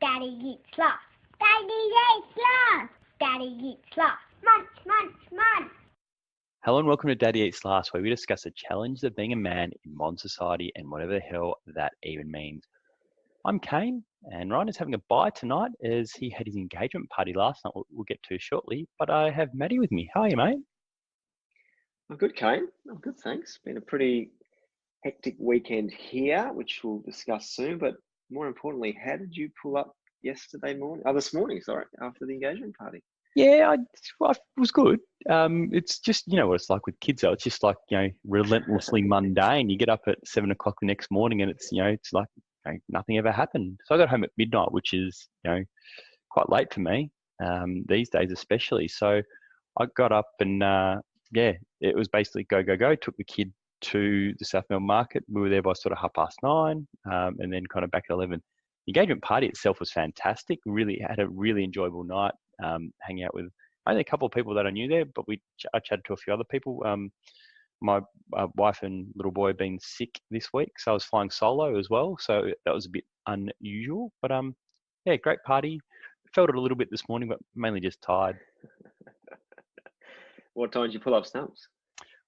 Daddy eats lots. Daddy eats lots. Daddy eats lots. Munch, munch, munch. Hello and welcome to Daddy Eats Last, where we discuss the challenges of being a man in modern society and whatever the hell that even means. I'm Kane, and Ryan is having a bye tonight as he had his engagement party last night, we'll get to shortly. But I have Maddie with me. How are you, mate? I'm good, Kane. I'm good, thanks. Been a pretty hectic weekend here, which we'll discuss soon. But more importantly, how did you pull up this morning, after the engagement party? Yeah, it was good. It's just, you know what it's like with kids, though. It's just like, relentlessly mundane. You get up at 7 o'clock the next morning and it's like nothing ever happened. So I got home at midnight, which is, quite late for me these days especially. So I got up and, it was basically go, go, go. Took the kid to the South Melbourne market. We were there by sort of 9:30 and then kind of back at 11. The engagement party itself was fantastic. Really had a really enjoyable night. Hanging out with only a couple of people that I knew there, but I chatted to a few other people. My wife and little boy have been sick this week, so I was flying solo as well. So that was a bit unusual, but great party. Felt it a little bit this morning, but mainly just tired. What time did you pull up stumps?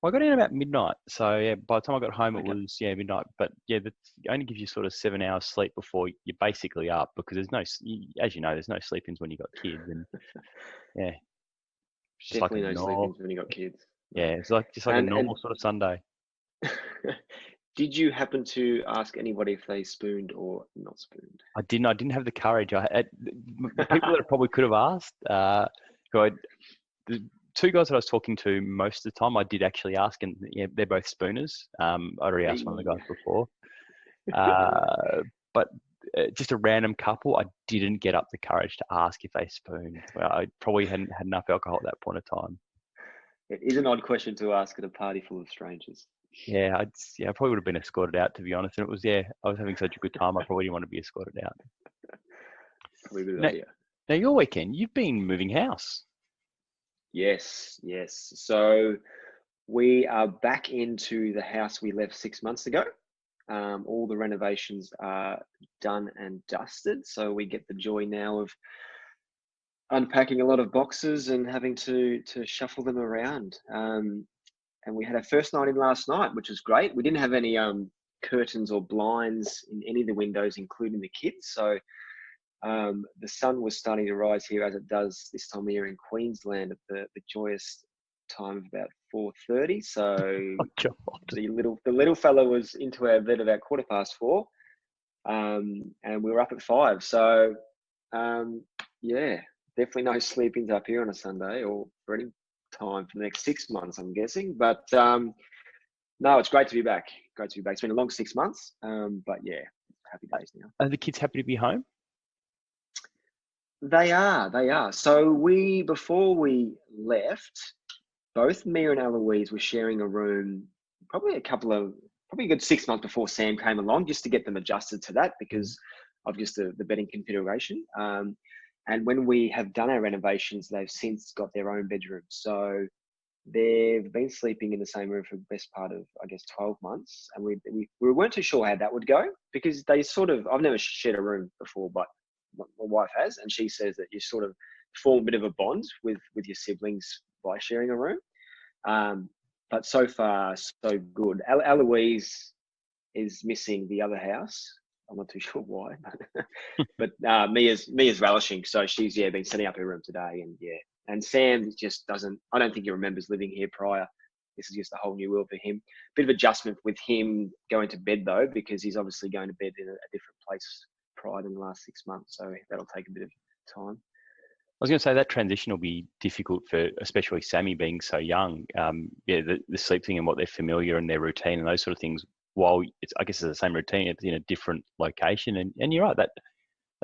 Well, I got in about midnight. So by the time I got home, it was midnight. But that only gives you sort of 7 hours sleep before you're basically up, because there's no, as you know, there's no sleep-ins when you got kids, and just definitely like no sleep-ins when you got kids. Yeah, it's just like a normal sort of Sunday. Did you happen to ask anybody if they spooned or not spooned? I didn't have the courage. The people that I probably could have asked. The two guys that I was talking to most of the time, I did actually ask, and they're both spooners. I already asked one of the guys before, but just a random couple, I didn't get up the courage to ask if they spooned. Well, I probably hadn't had enough alcohol at that point of time. It is an odd question to ask at a party full of strangers. Yeah, I probably would have been escorted out, to be honest. And it was, I was having such a good time, I probably didn't want to be escorted out. Probably a good idea. Now, your weekend, you've been moving house. Yes. So we are back into the house we left 6 months ago. All the renovations are done and dusted. So we get the joy now of unpacking a lot of boxes and having to shuffle them around. And we had our first night in last night, which was great. We didn't have any curtains or blinds in any of the windows, including the kids. So the sun was starting to rise here, as it does this time of year in Queensland at the joyous time of about 4:30. So the little fella was into our bed about 4:15, and we were up at 5. So definitely no sleep-ins up here on a Sunday or for any time for the next 6 months, I'm guessing. But no, it's great to be back. It's been a long 6 months, but happy days now. Are the kids happy to be home? They are. So before we left, both Mia and Eloise were sharing a room probably a good 6 months before Sam came along, just to get them adjusted to that because of just the bedding configuration. And when we have done our renovations, they've since got their own bedroom. So they've been sleeping in the same room for the best part of, 12 months. And we weren't too sure how that would go because I've never shared a room before, but my wife has, and she says that you sort of form a bit of a bond with your siblings by sharing a room. But so far, so good. Eloise is missing the other house. I'm not too sure why, but Mia's relishing. So she's been setting up her room today, and Sam just doesn't. I don't think he remembers living here prior. This is just a whole new world for him. Bit of adjustment with him going to bed though, because he's obviously going to bed in a different place prior than the last 6 months. So that'll take a bit of time. I was going to say that transition will be difficult for, especially Sammy being so young. The sleep thing and what they're familiar and their routine and those sort of things. While it's the same routine, it's in a different location. And you're right, that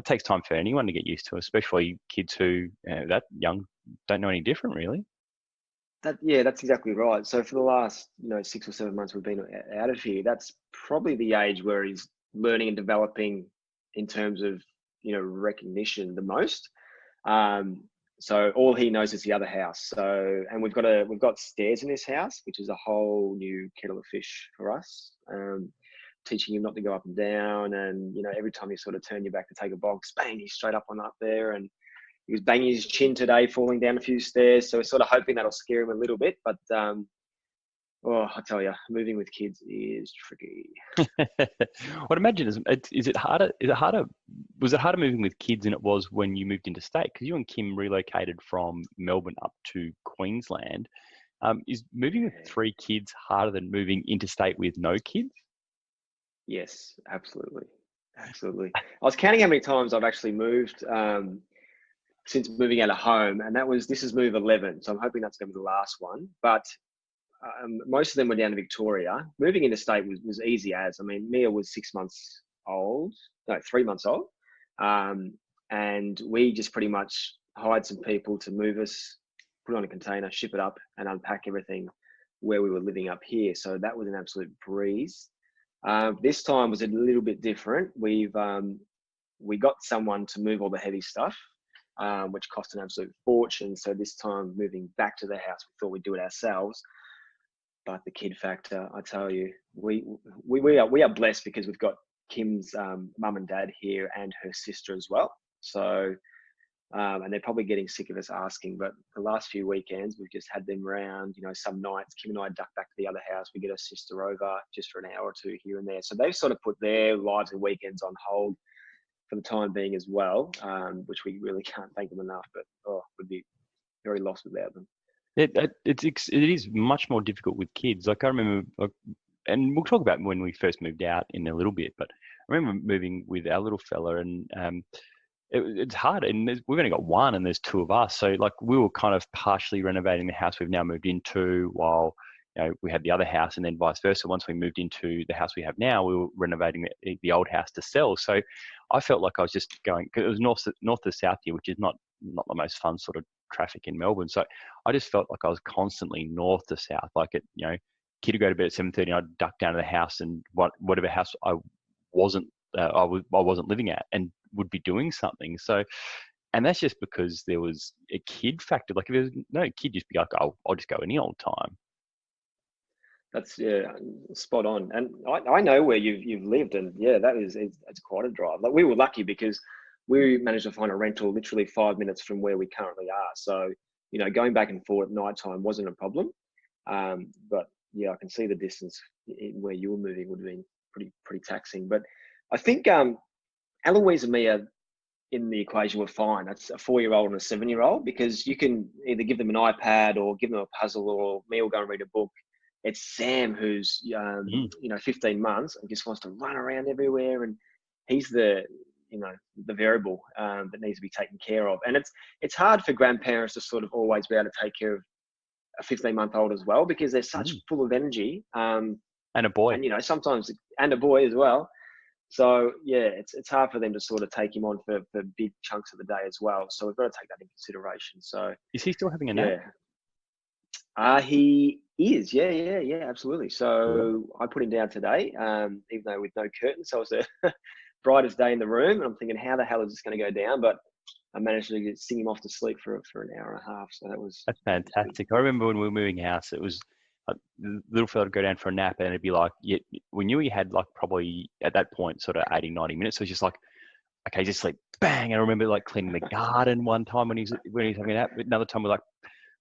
takes time for anyone to get used to, especially kids who that young don't know any different really. That's exactly right. So for the last 6 or 7 months we've been out of here, that's probably the age where he's learning and developing in terms of recognition the most. So all he knows is the other house. So, and we've got stairs in this house, which is a whole new kettle of fish for us. teaching him not to go up and down. And, every time you sort of turn your back to take a box, bang, he's straight up on up there. And he was banging his chin today, falling down a few stairs. So we're sort of hoping that'll scare him a little bit. But, I tell you, moving with kids is tricky. I'd imagine is it harder? Was it harder moving with kids than it was when you moved interstate? Because you and Kim relocated from Melbourne up to Queensland. Is moving with 3 kids harder than moving interstate with no kids? Yes, absolutely. Absolutely. I was counting how many times I've actually moved since moving out of home, and this is move 11. So I'm hoping that's going to be the last one. But most of them were down to Victoria. Moving interstate was easy as. I mean, Mia was 3 months old. And we just pretty much hired some people to move us, put it on a container, ship it up, and unpack everything where we were living up here. So that was an absolute breeze. This time was a little bit different. We got someone to move all the heavy stuff, which cost an absolute fortune. So this time, moving back to the house, we thought we'd do it ourselves. But the kid factor, I tell you, we are blessed because we've got Kim's mum and dad here and her sister as well. So, and they're probably getting sick of us asking, but the last few weekends, we've just had them round. Some nights, Kim and I duck back to the other house. We get her sister over just for an hour or two here and there. So they've sort of put their lives and weekends on hold for the time being as well, which we really can't thank them enough, but we'd be very lost without them. It is much more difficult with kids. Like I remember, and we'll talk about when we first moved out in a little bit, but I remember moving with our little fella, and it's hard. And we've only got one, and there's 2 of us. So like we were kind of partially renovating the house we've now moved into, while we had the other house, and then vice versa. Once we moved into the house we have now, we were renovating the old house to sell. So I felt like I was just going, cause it was north to south here, which is not the most fun sort of traffic in Melbourne. So I just felt like I was constantly north to south. Like kid would go to bed at 7:30, I'd duck down to the house, and whatever house I wasn't living at, and would be doing something. So, and that's just because there was a kid factor. Like if there was no kid, just be like, I'll just go any old time. That's spot on. And I know where you've lived, and it's quite a drive. Like we were lucky because we managed to find a rental literally 5 minutes from where we currently are. So, going back and forth at night time wasn't a problem. But yeah, I can see the distance where you were moving would have been pretty taxing. But I think Eloise and Mia in the equation were fine. That's a 4-year-old and a 7-year-old, because you can either give them an iPad or give them a puzzle, or Mia will go and read a book. It's Sam who's 15 months and just wants to run around everywhere, and he's the variable that needs to be taken care of. And it's hard for grandparents to sort of always be able to take care of a 15-month-old as well, because they're such full of energy. And a boy. And sometimes, and a boy as well. So yeah, it's hard for them to sort of take him on for big chunks of the day as well. So we've got to take that into consideration. So is he still having a nap? He is. Yeah, absolutely. So I put him down today, even though with no curtains. So it was the brightest day in the room, and I'm thinking, how the hell is this going to go down? But I managed to sing him off to sleep for an hour and a half. So that's fantastic. I remember when we were moving house, it was the little fella would go down for a nap, and it'd be like, we knew he had like probably at that point sort of 80, 90 minutes. So it's just like, okay, just sleep, bang. And I remember like cleaning the garden one time when he's having a nap. Another time we're like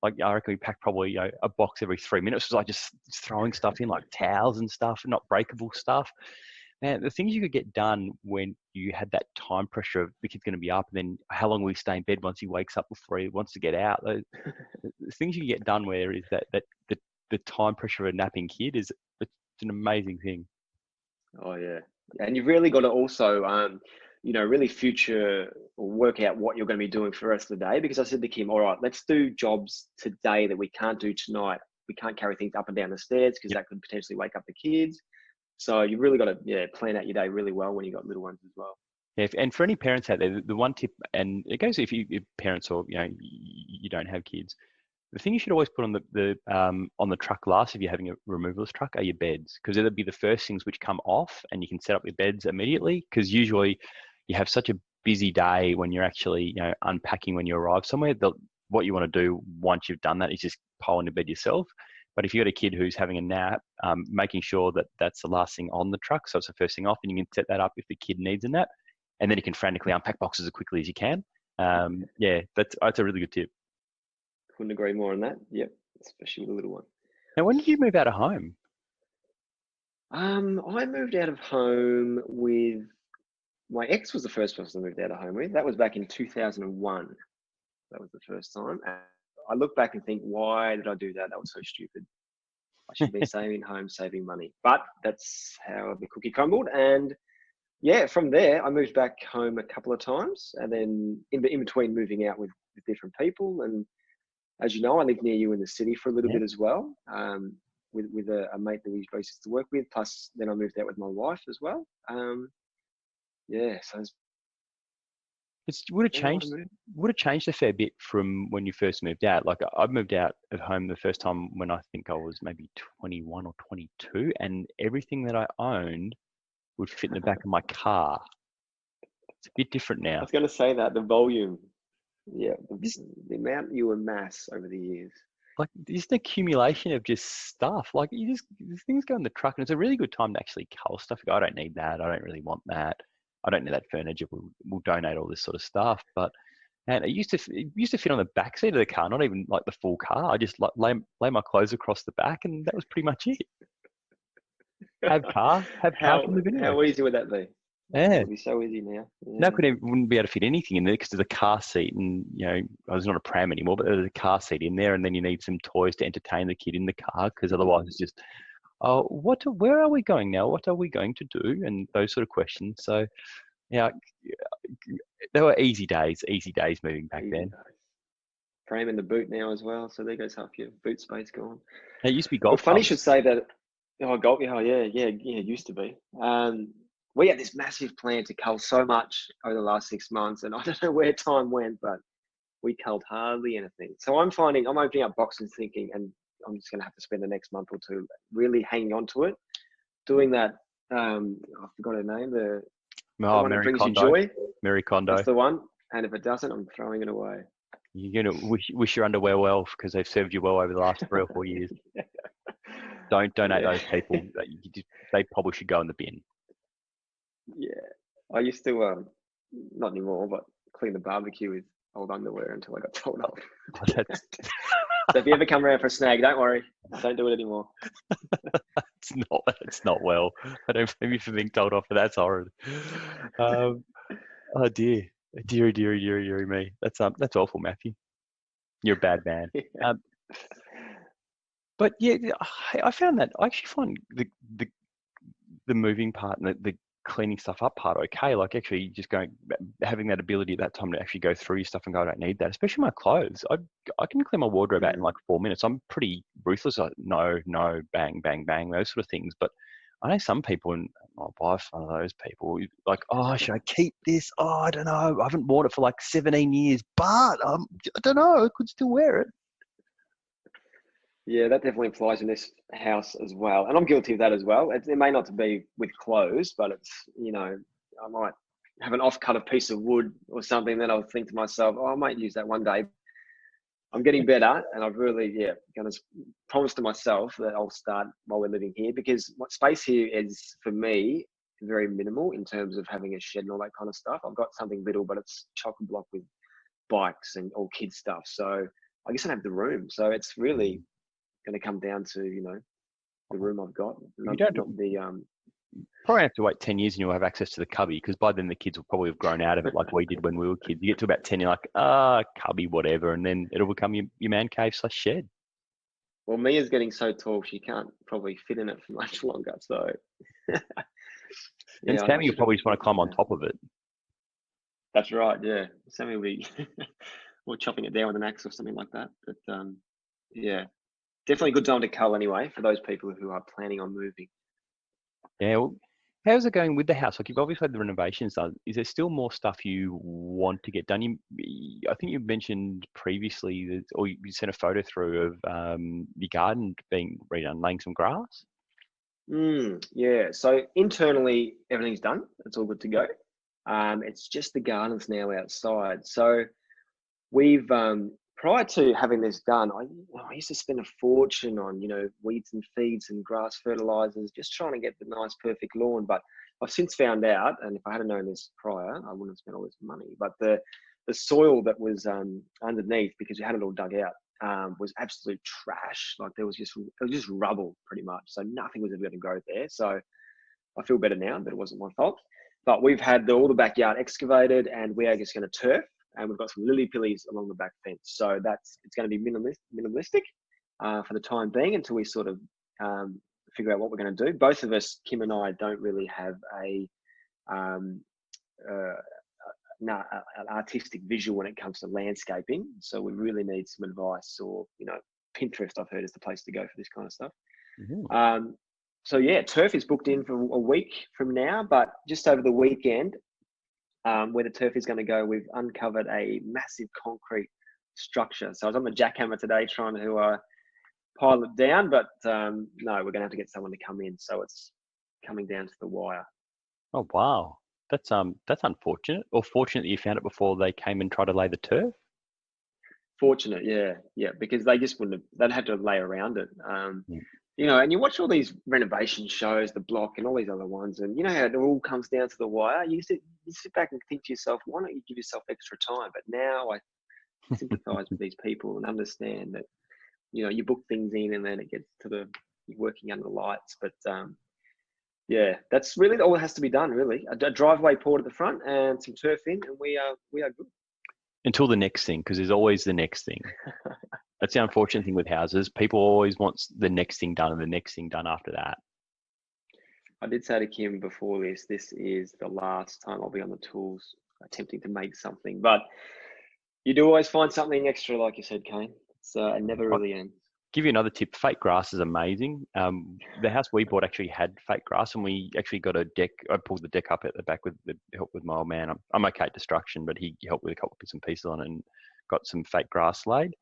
I reckon we packed probably a box every 3 minutes. It was like just throwing stuff in, like towels and stuff, not breakable stuff. Man, the things you could get done when you had that time pressure of the kid's going to be up, and then how long will he stay in bed once he wakes up before he wants to get out. The things you get done where is that the time pressure of a napping kid it's an amazing thing. Oh yeah, and you've really got to also really future or work out what you're going to be doing for the rest of the day. Because I said to Kim, all right, let's do jobs today that we can't do tonight. We can't carry things up and down the stairs because that could potentially wake up the kids. So you've really got to plan out your day really well when you've got little ones as well. Yeah, and for any parents out there, the one tip, and it goes if parents or you don't have kids, the thing you should always put on the truck last if you're having a removalist truck are your beds, because it'll be the first things which come off, and you can set up your beds immediately. Because usually you have such a busy day when you're actually unpacking when you arrive somewhere. What you want to do once you've done that is just pile into bed yourself. But if you've got a kid who's having a nap, making sure that that's the last thing on the truck, so it's the first thing off, and you can set that up if the kid needs a nap, and then you can frantically unpack boxes as quickly as you can. Yeah, that's a really good tip. Couldn't agree more on that. Yep, especially with a little one. Now, when did you move out of home? I moved out of home with my ex was the first person I moved out of home with. That was back in 2001. That was the first time. And I look back and think, why did I do that? That was so stupid. I should be saving home, saving money. But that's how the cookie crumbled. And yeah, from there, I moved back home a couple of times. And then in between moving out with different people. And as you know, I lived near you in the city for a little bit as well, with a mate that we used to work with. Plus, then I moved out with my wife as well. Yeah, so It would have changed a fair bit from when you first moved out. Like I moved out of home the first time when I think I was maybe 21 or 22, and everything that I owned would fit in the back of my car. It's a bit different now. I was going to say that the volume, the amount you amass over the years. Like just an accumulation of just stuff. Like these things go in the truck, and it's a really good time to actually cull stuff. I don't need that. I don't really want that. I don't need that furniture. We'll donate all this sort of stuff. But and it used to fit on the back seat of the car, not even like the full car. I just like lay my clothes across the back, and that was pretty much it. Have car How to move anywhere. How easy would that be? Yeah. It would be so easy now. Yeah. Now wouldn't be able to fit anything in there because there's a car seat, and I was not a pram anymore, but there's a car seat in there, and then you need some toys to entertain the kid in the car because otherwise it's just, where are we going now? What are we going to do? And those sort of questions. So, yeah, they were easy days moving back then. Days. Frame in the boot now as well, so there goes half your boot space gone. It used to be golf. Funny you should say that. Oh, golf. Oh, yeah. It used to be. We had this massive plan to cull so much over the last 6 months, and I don't know where time went, but we culled hardly anything. So I'm opening up boxes thinking, and I'm just going to have to spend the next month or two really hanging on to it, doing that. I forgot her name. The one that brings you joy. Mary Kondo. That's the one. And if it doesn't, I'm throwing it away. You're going to wish your underwear well because they've served you well over the last 3 or 4 years. Don't donate those people. They probably should go in the bin. Yeah, I used to, not anymore, but clean the barbecue with old underwear until I got told off. So if you ever come around for a snag, don't worry, don't do it anymore. It's not well. I don't blame you for being told off, but that's horrid. Oh dear me. That's awful, Matthew. You're a bad man. Yeah. But yeah, I found that I actually find the moving part and the cleaning stuff up part okay. Like actually just having that ability at that time to actually go through your stuff and go, I don't need that. Especially my clothes. I can clean my wardrobe out in like 4 minutes. I'm pretty ruthless. Like, no, bang, bang, bang, those sort of things. But I know some people, and my wife's one of those people, like, oh, should I keep this? Oh, I don't know. I haven't worn it for like 17 years, but I don't know. I could still wear it. Yeah, that definitely applies in this house as well. And I'm guilty of that as well. It may not be with clothes, but it's, I might have an off-cut piece of wood or something. Then I'll think to myself, I might use that one day. I'm getting better. And I've really, going to promise to myself that I'll start while we're living here, because what space here is for me, very minimal in terms of having a shed and all that kind of stuff. I've got something little, but it's chock-a-block with bikes and all kids stuff. So I guess I don't have the room. So it's really going to come down to the room I've got. Probably have to wait 10 years and you'll have access to the cubby, because by then the kids will probably have grown out of it like we did when we were kids. You get to about 10, you're like, cubby, whatever, and then it'll become your man cave / shed. Well, Mia's getting so tall she can't probably fit in it for much longer. So, and Sammy will probably just want to climb on top of it. That's right. Yeah, Sammy will be or chopping it down with an axe or something like that. But yeah. Definitely a good time to cull anyway for those people who are planning on moving. Yeah. Well, how's it going with the house? Like you've obviously had the renovations done. Is there still more stuff you want to get done? I think you mentioned previously that, or you sent a photo through of your garden being redone, laying some grass. Yeah. So internally, everything's done. It's all good to go. It's just the gardens now outside. So we've prior to having this done, I used to spend a fortune on, weeds and feeds and grass fertilizers, just trying to get the nice, perfect lawn. But I've since found out, and if I hadn't known this prior, I wouldn't have spent all this money. But the soil that was underneath, because we had it all dug out, was absolute trash. Like it was just rubble pretty much. So nothing was ever going to grow there. So I feel better now that it wasn't my fault. But we've had all the backyard excavated, and we are just going to turf. And we've got some lily pillies along the back fence. So it's going to be minimalistic for the time being until we sort of figure out what we're going to do. Both of us, Kim and I, don't really have an artistic visual when it comes to landscaping. So we really need some advice, or Pinterest, I've heard, is the place to go for this kind of stuff. Mm-hmm. So yeah, turf is booked in for a week from now, but just over the weekend, where the turf is going to go, we've uncovered a massive concrete structure. So I was on the jackhammer today trying to pile it down, but no, we're going to have to get someone to come in. So it's coming down to the wire. Oh wow, that's unfortunate. Or fortunate that you found it before they came and tried to lay the turf. Fortunate, yeah, because they just they'd have to lay around it. Yeah. And you watch all these renovation shows, The Block and all these other ones, and you know how it all comes down to the wire. You sit back and think to yourself, why don't you give yourself extra time? But now I sympathise with these people and understand that, you book things in and then it gets to you're working under the lights. But yeah, that's really all that has to be done, really. A driveway poured at the front and some turf in, and we are good. Until the next thing, because there's always the next thing. That's the unfortunate thing with houses. People always want the next thing done and the next thing done after that. I did say to Kim before this is the last time I'll be on the tools attempting to make something. But you do always find something extra, like you said, Kane. It never really ends. Give you another tip. Fake grass is amazing. The house we bought actually had fake grass, and we actually got a deck. I pulled the deck up at the back with the help with my old man. I'm okay at destruction, but he helped with a couple of bits and pieces on it and got some fake grass laid.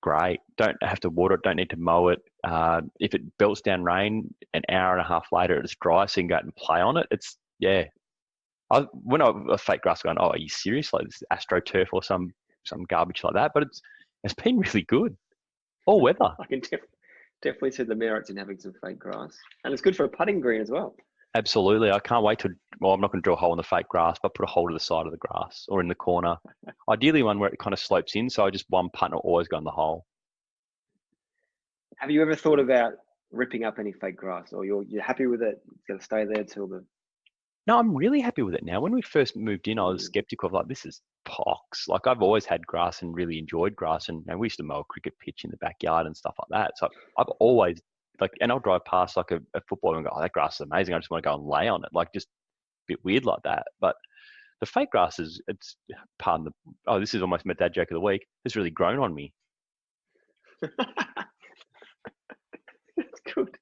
Great. Don't have to water it. Don't need to mow it. If it belts down rain, an hour and a half later, it's dry, so you can go out and play on it. It's, yeah. When I fake grass going, oh, are you serious? Like this AstroTurf or some garbage like that. But it's been really good. All weather. I can definitely see the merits in having some fake grass. And it's good for a putting green as well. Absolutely. I can't wait I'm not going to drill a hole in the fake grass, but put a hole to the side of the grass or in the corner. Ideally one where it kind of slopes in, so I just one putt and always go in the hole. Have you ever thought about ripping up any fake grass, or you're happy with it? It's going to stay there till the... No, I'm really happy with it now. When we first moved in, I was skeptical of like, this is pox. Like I've always had grass and really enjoyed grass, and we used to mow a cricket pitch in the backyard and stuff like that. So I've always and I'll drive past like a football and go, oh, that grass is amazing. I just want to go and lay on it. Like just a bit weird like that. But the fake grass this is almost my dad joke of the week. It's really grown on me. That's good.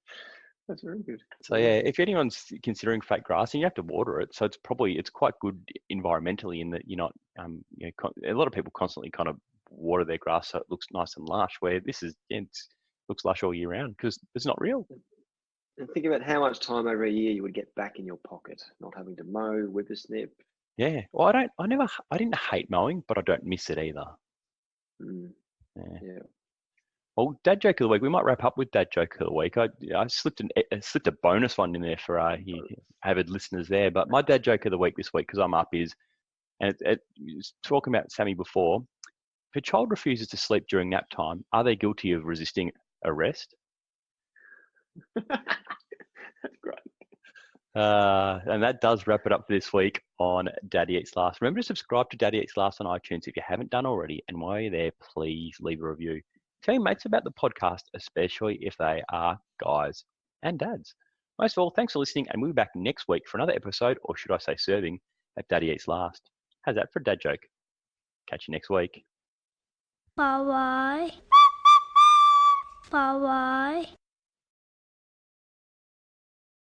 That's very good. So yeah, if anyone's considering fake grass, and you have to water it, so it's quite good environmentally in that you're not, a lot of people constantly kind of water their grass so it looks nice and lush. Where this is, it looks lush all year round because it's not real. And think about how much time over a year you would get back in your pocket, not having to mow, whippersnip. Yeah. Well, I didn't hate mowing, but I don't miss it either. Yeah. Well, Dad Joke of the Week. We might wrap up with Dad Joke of the Week. I slipped a bonus one in there for avid listeners there. But my Dad Joke of the Week this week, because I'm up, is, and it was talking about Sammy before. If a child refuses to sleep during nap time, are they guilty of resisting arrest? That's great. And that does wrap it up for this week on Daddy Eats Last. Remember to subscribe to Daddy Eats Last on iTunes if you haven't done already. And while you're there, please leave a review. Tell your mates about the podcast, especially if they are guys and dads. Most of all, thanks for listening, and we'll be back next week for another episode, or should I say serving, at Daddy Eats Last. How's that for a dad joke? Catch you next week. Bye-bye. Bye-bye.